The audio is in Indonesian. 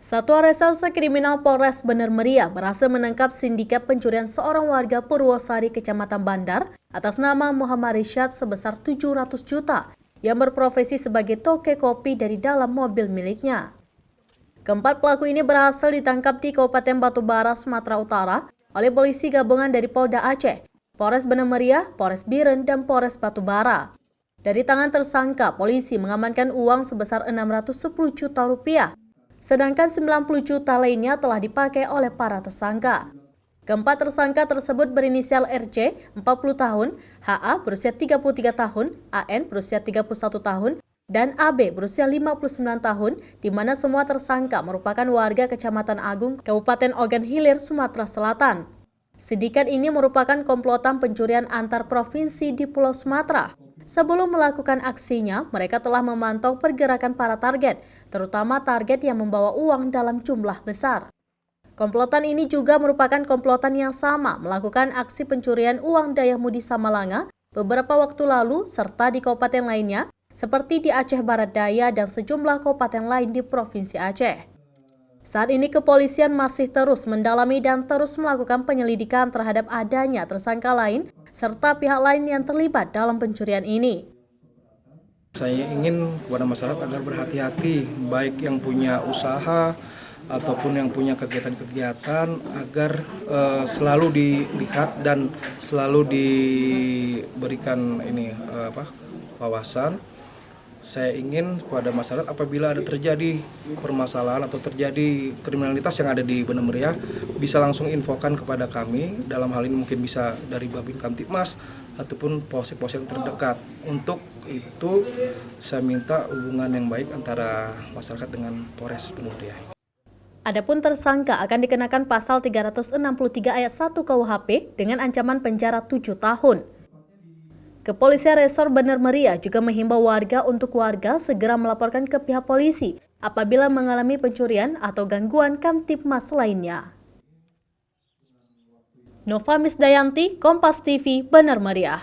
Satuan Reserse Kriminal Polres Bener Meriah berhasil menangkap sindikat pencurian seorang warga Purwosari, Kecamatan Bandar, atas nama Muhammad Rishad sebesar 700 juta yang berprofesi sebagai toke kopi dari dalam mobil miliknya. Keempat pelaku ini berhasil ditangkap di Kabupaten Batubara, Sumatera Utara oleh polisi gabungan dari Polda Aceh, Polres Bener Meriah, Polres Biren, dan Polres Batubara. Dari tangan tersangka, polisi mengamankan uang sebesar 610 juta rupiah, sedangkan 90 juta lainnya telah dipakai oleh para tersangka. Keempat tersangka tersebut berinisial RC, 40 tahun, HA berusia 33 tahun, AN berusia 31 tahun, dan AB berusia 59 tahun, di mana semua tersangka merupakan warga Kecamatan Agung, Kabupaten Ogan Hilir, Sumatera Selatan. Sindikat ini merupakan komplotan pencurian antar provinsi di Pulau Sumatera. Sebelum melakukan aksinya, mereka telah memantau pergerakan para target, terutama target yang membawa uang dalam jumlah besar. Komplotan ini juga merupakan komplotan yang sama melakukan aksi pencurian uang Dayahmudi Samalanga beberapa waktu lalu serta di kabupaten lainnya, seperti di Aceh Barat Daya dan sejumlah kabupaten lain di Provinsi Aceh. Saat ini kepolisian masih terus mendalami dan terus melakukan penyelidikan terhadap adanya tersangka lain serta pihak lain yang terlibat dalam pencurian ini. Saya ingin kepada masyarakat agar berhati-hati, baik yang punya usaha ataupun yang punya kegiatan-kegiatan, agar selalu dilihat dan selalu diberikan wawasan. Saya ingin kepada masyarakat apabila ada terjadi permasalahan atau terjadi kriminalitas yang ada di Bener Meriah, bisa langsung infokan kepada kami. Dalam hal ini mungkin bisa dari Babin Kamtibmas ataupun polsek-polsek terdekat. Untuk itu saya minta hubungan yang baik antara masyarakat dengan Polres Bener Meriah. Adapun tersangka akan dikenakan pasal 363 ayat 1 KUHP dengan ancaman penjara 7 tahun. Kepolisian Resor Bener Meriah juga menghimbau warga untuk segera melaporkan ke pihak polisi apabila mengalami pencurian atau gangguan Kamtibmas lainnya. Nova Misdayanti, Kompas TV, Bener Meriah.